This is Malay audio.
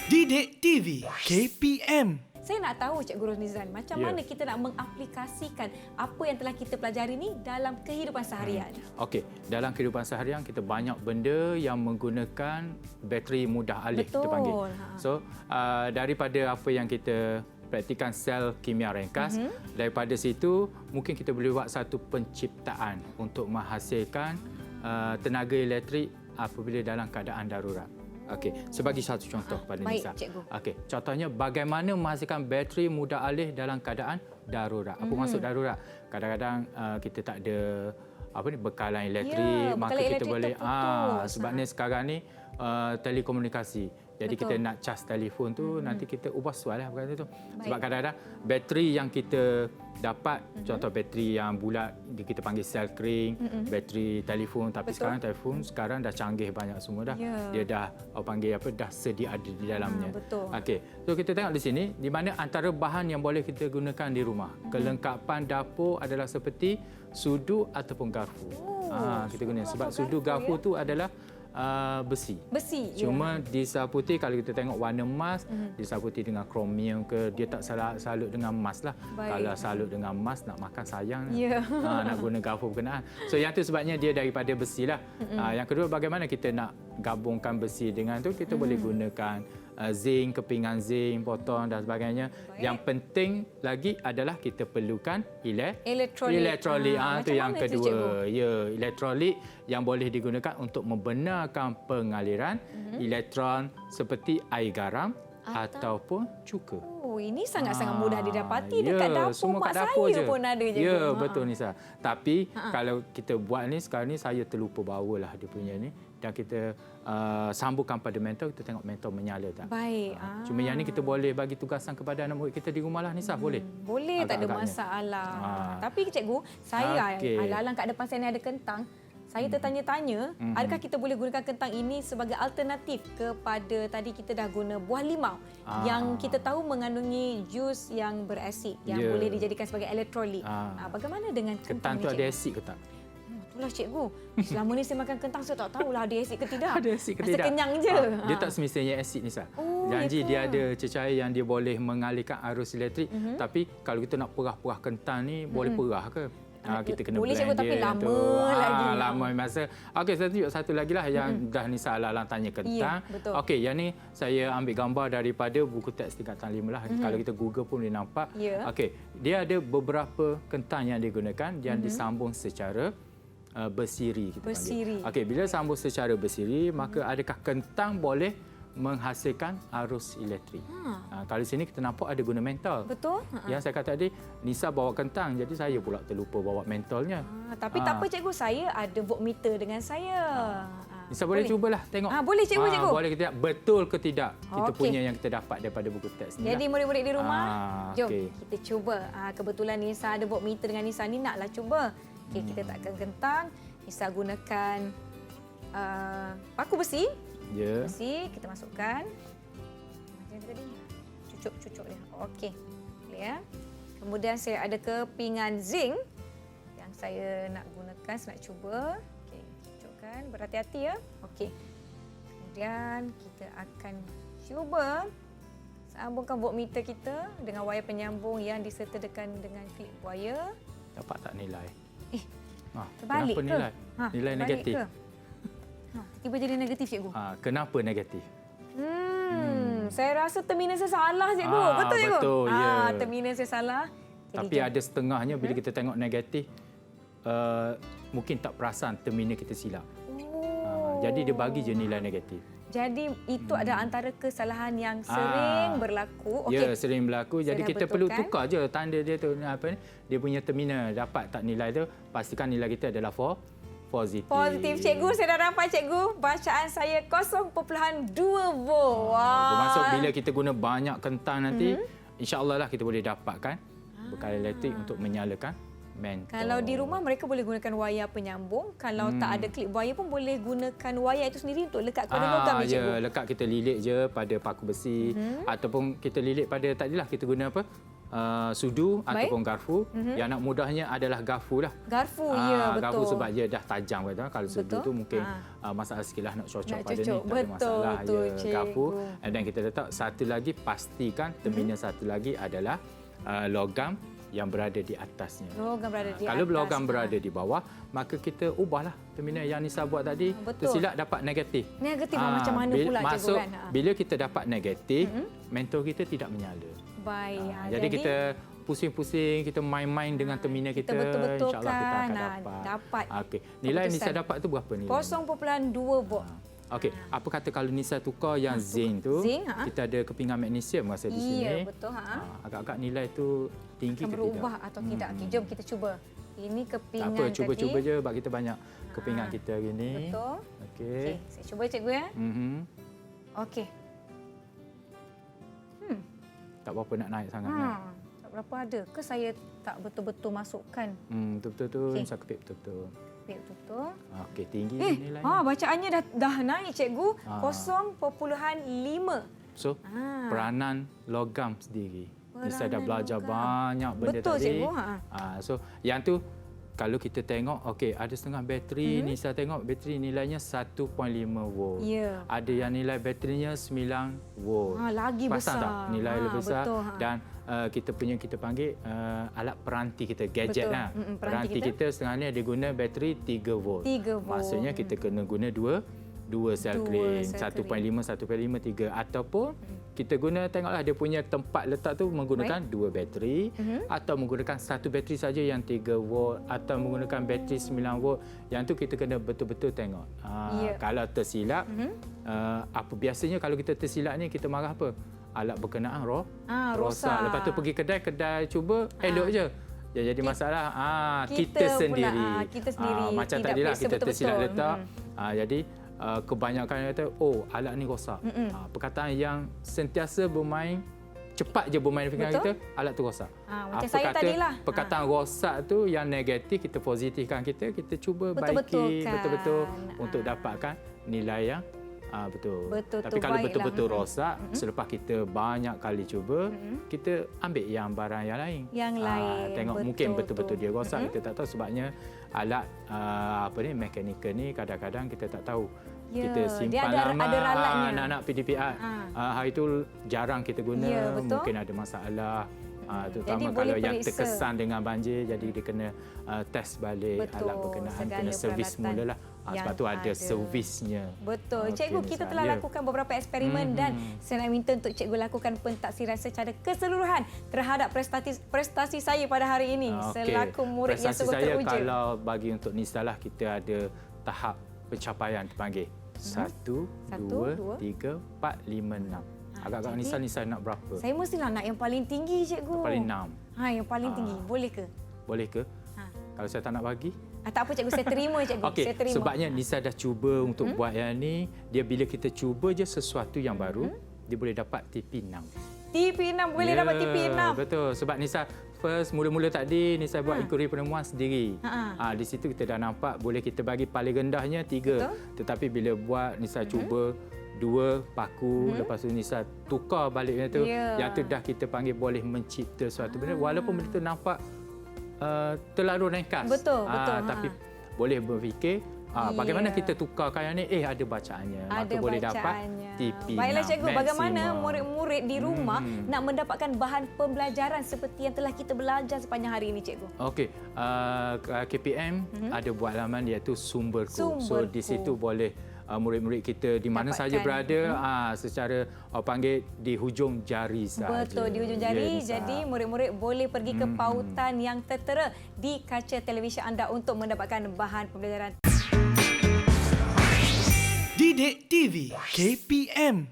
Didik TV KPM. Saya nak tahu Cikgu Rosnizan, macam mana kita nak mengaplikasikan apa yang telah kita pelajari ni dalam kehidupan seharian? Okey, dalam kehidupan seharian kita banyak benda yang menggunakan bateri mudah alih. Betul. Kita panggil. So, daripada apa yang kita praktikan sel kimia ringkas, daripada situ mungkin kita boleh buat satu penciptaan untuk menghasilkan tenaga elektrik apabila dalam keadaan darurat. Okey, sebagai satu contoh pada baik, Nisa. cikgu. Okey, contohnya bagaimana menghasilkan bateri mudah alih dalam keadaan darurat. Apa maksud darurat? Kadang-kadang kita tak ada bekalan elektrik, maka bekalan kita elektrik boleh terputus. sebabnya sekarang ni telekomunikasi. Jadi Betul. kita nak cas telefon tu nanti kita ubah soal lah perkara tu. Sebab kadang-kadang bateri yang kita dapat, contoh bateri yang bulat kita panggil sel kering, bateri telefon, tapi Betul. telefon sekarang dah canggih banyak semua dah. Ya. Dia dah dah sedia ada di dalamnya. Betul. Okey. So kita tengok di sini di mana antara bahan yang boleh kita gunakan di rumah. Kelengkapan dapur adalah seperti sudu ataupun garpu. Kita guna sebab sudu garpu tu adalah besi. Besi. Cuma disaputi kalau kita tengok warna emas, disaputi dengan kromium ke, dia tak salut dengan emas lah. Baik. Kalau salut dengan emas nak makan sayang. Ya. Nak guna garpu berkenaan. So yang tu sebabnya dia daripada besi lah. Yang kedua bagaimana kita nak gabungkan besi dengan tu, kita boleh gunakan zinc, kepingan zinc, potong dan sebagainya. Baik. Yang penting lagi adalah kita perlukan Elektrolit. Elektrolit. Itu macam yang mana tu, kedua. cikgu? Ya, elektrolit yang boleh digunakan untuk membenarkan pengaliran elektron seperti air garam ataupun cuka. Oh, ini sangat-sangat mudah didapati Ya, dekat dapur semua mak kat dapur saya je. pun ada je. Ya, betul Nisa. Tapi kalau kita buat ni sekarang ni saya terlupa bawalah dia punya ni dan kita sambungkan pada mentor, kita tengok mentor menyala tak. Baik. Cuma yang ni kita boleh bagi tugasan kepada anak murid kita di rumah lah Nisa, boleh. Boleh, tak ada Agak-agaknya. masalah. Tapi cikgu, saya Okey. alang-alang kat depan saya ni ada kentang. Saya tertanya-tanya, adakah kita boleh gunakan kentang ini sebagai alternatif kepada tadi kita dah guna buah limau yang kita tahu mengandungi jus yang berasid yang Ya. boleh dijadikan sebagai elektrolit. Bagaimana dengan Kentang kentang tu ni, ada cikgu? asid ke tak? Itulah cikgu. Selama ni saya makan kentang saya tak tahulah ada asid ke tidak. Ada asid ke Rasa tidak? kenyang je. Dia tak semestinya asid Nisa. Janji ya ke? dia ada cecair yang dia boleh mengalihkan arus elektrik. Tapi kalau kita nak perah-perah kentang ni, boleh perah ke? Kita kena boleh, blend cikgu, tapi dia lama tu. lagi. Lama masa. Okey, saya tunjuk satu lagi lah yang dah Nisa alang tanya kentang. Ya, betul. Okey, yang ni saya ambil gambar daripada buku teks tingkatan 5 lah. Kalau kita Google pun boleh nampak. Ya. Okey, dia ada beberapa kentang yang digunakan yang disambung secara bersiri kita Bersiri. panggil. Okey, bila sambung secara bersiri, maka adakah kentang boleh menghasilkan arus elektrik? Kalau sini kita nampak ada guna mentol. Betul? Yang saya kata tadi, Nisa bawa kentang, jadi saya pula terlupa bawa mentolnya. Tapi tak apa cikgu, saya ada voltmeter dengan saya. Nisa boleh cubalah tengok. Boleh cikgu, cikgu. Boleh ke tidak? Betul ke tidak? Kita Okey. punya yang kita dapat daripada buku teks ni. Jadi murid-murid di rumah, jom okey. kita cuba. Kebetulan Nisa ada voltmeter dengan Nisa ni, naklah cuba. Okey, kita takkan kentang. Nisa gunakan paku besi. Ya. Besi kita masukkan. Macam tadi. Cucuk-cucuk dia. Okey. Boleh ya. Kemudian saya ada kepingan zinc yang saya nak gunakan, saya nak cuba. Okey, cucukkan berhati-hati ya. Okey. Kemudian kita akan cuba sambungkan voltmeter kita dengan wayar penyambung yang disertakan dengan klip wayar. Dapat tak nilai? Terbalik kenapa ke? nilai? Nilai terbalik negatif. ke? Tiba jadi negatif, cikgu. Kenapa negatif? Saya rasa terminal saya salah, cikgu. Betul, cikgu? Betul, ya. Terminal saya salah. Jadi Tapi ada setengahnya bila kita tengok negatif, mungkin tak perasan terminal kita silap. Jadi dia bagi je nilai negatif. Jadi itu adalah antara kesalahan yang sering berlaku. Ya, sering berlaku. Saya Jadi dah kita perlu betulkan. tukar je tanda dia tu dia punya terminal dapat tak nilai tu, pastikan nilai kita adalah positif. Positif, cikgu. Saya dah dapat, cikgu. Bacaan saya 0.2 volt. Bermaksud bila kita guna banyak kentang nanti, insya-Allah lah kita boleh dapatkan bekal elektrik untuk menyalakan mentol. Kalau di rumah mereka boleh gunakan wayar penyambung. Kalau tak ada klip wayar pun boleh gunakan wayar itu sendiri untuk lekat kepada logam ni, cikgu. Lekat kita lilit je pada paku besi ataupun kita lilit pada tadilah kita guna apa? sudu Baik. ataupun garfu. Yang anak mudahnya adalah garfu lah. Garfu, ya betul. Garfu sebab dia dah tajam kata. Kalau sudu Betul. tu mungkin masalah sekilas nak cocok Nak pada ni cocok. tak ada Betul masalah. tu, Garfu. cikgu. Dan kita letak satu lagi, pastikan terminal satu lagi adalah logam yang berada di atasnya. Logam berada di Kalau atas. logam berada di bawah, maka kita ubahlah terminal yang Nisa buat tadi. Betul. Tersilap dapat negatif. Negatif macam mana pula, cikgu Maksud, kan? bila kita dapat negatif, mentor kita tidak menyala. Baik. Jadi kita pusing-pusing, kita main-main dengan terminal kita, betul-betulkan, insya-Allah kita akan dapat. Okey. Nilai keputusan. Nisa dapat tu berapa nilai? 0.2 volt. Okey, apa kata kalau Nisa tukar yang zinc tu, zinc, kita ada kepingan magnesium rasa di sini. Ya, betul. Agak-agak nilai tu tinggi Akan ke berubah tidak? atau tidak? Okey, jom kita cuba. Ini Tak kepingan apa, cuba-cuba tadi. je sebab kita banyak kepingan kita hari ni. Betul. Okey. Okey, saya cuba cikgu ya. Okey. Tak berapa nak naik sangat kan? Tak berapa ada ke saya tak betul-betul masukkan. Betul-betul tu, Okey. Nisa kepit betul-betul. Betul. Okey, tinggi nilainya. Bacaannya dah naik cikgu. 0.5. So, peranan logam sendiri. Nisa dah Peranan belajar logam. banyak benda Betul, tadi. cikgu. So, yang tu kalau kita tengok, okey, ada setengah bateri, Nisa tengok bateri nilainya 1.5 volt. Ya. Ada yang nilai baterinya 9 volt. Lagi Pasang besar. tak? Nilai lebih besar. Betul. Dan kita panggil alat peranti kita, gadget Betul. lah. Peranti Peranti kita setengah ni dia guna bateri 3 volt. 3 volt. Maksudnya kita kena guna dua sel clean, sel 1.5, 1.5, 3 ataupun kita guna tengoklah dia punya tempat letak tu menggunakan dua bateri atau menggunakan satu bateri saja yang 3 volt atau menggunakan bateri 9 volt. Yang tu kita kena betul-betul tengok. Kalau tersilap apa biasanya kalau kita tersilap ni kita marah apa? Alat berkenaan rosak. Lepas tu pergi kedai cuba elok je. Yang jadi masalah kita sendiri. Kita sendiri Macam tidak tadilah periksa kita betul-betul. tersilap letak. Jadi kebanyakan kata alat ni rosak. Perkataan yang sentiasa bermain cepat je bermain dengan kita, alat tu rosak. Macam saya tadilah. Perkataan rosak tu yang negatif kita positifkan kita cuba baiki betul-betul untuk dapatkan nilai yang betul. Tapi kalau betul-betul rosak, selepas kita banyak kali cuba, kita ambil yang barang yang lain. Yang lain. Tengok betul, mungkin betul-betul dia rosak, kita tak tahu sebabnya alat mekanikal ni kadang-kadang kita tak tahu. Ya, Kita simpan dia lama ada ralatnya. anak-anak PDPR. Hari itu jarang kita guna, Ya, betul. mungkin ada masalah. Terutama Jadi kalau boleh yang periksa. terkesan dengan banjir, jadi dia kena test balik Betul, alat berkenaan, segala kena servis peralatan mula lah. yang Sebab tu ada ada. servisnya. Betul. Okey, Cikgu, kita Nisa. telah Ya. lakukan beberapa eksperimen dan saya nak minta untuk cikgu lakukan pentaksiran secara keseluruhan terhadap prestasi saya pada hari ini selaku murid yang Prestasi sungguh saya teruja. kalau bagi untuk Nisa lah, kita ada tahap pencapaian terpanggil. 1, 2, 3, 4, 5, 6. Agak-agak jadi- Nisa nak berapa? Saya mestilah nak yang paling tinggi, cikgu. Paling 6. Yang paling tinggi. Boleh ke? Boleh ke? Kalau saya tak nak bagi? Tak apa, cikgu. Saya terima, cikgu. Okey, Saya terima. sebabnya Nisa dah cuba untuk buat yang ni, dia bila kita cuba je sesuatu yang baru, dia boleh dapat TP6. TP6 boleh dapat TP6. Betul. Sebab Nisa first mula-mula tadi Nisa buat inquiry penemuan sendiri. Di situ kita dah nampak boleh kita bagi paling rendahnya 3. Tetapi bila buat Nisa cuba 2 paku, lepas tu Nisa tukar baliknya tu. Yang tu dah kita panggil boleh mencipta suatu benda walaupun benda tu nampak terlalu ringkas. Betul. Tapi boleh berfikir bagaimana kita tukarkan yang ni ada bacaannya, maka boleh dapat TP6. Baiklah cikgu, bagaimana maksimum. murid-murid di rumah nak mendapatkan bahan pembelajaran seperti yang telah kita belajar sepanjang hari ini, cikgu? Okey, KPM ada buat laman iaitu Sumberku. So di situ boleh murid-murid kita di mana Dapatkan. saja berada secara panggil di hujung jari saja. Betul, di ujung jari. Jadi murid-murid boleh pergi ke pautan yang tertera di kaca televisyen anda untuk mendapatkan bahan pembelajaran. Didik TV KPM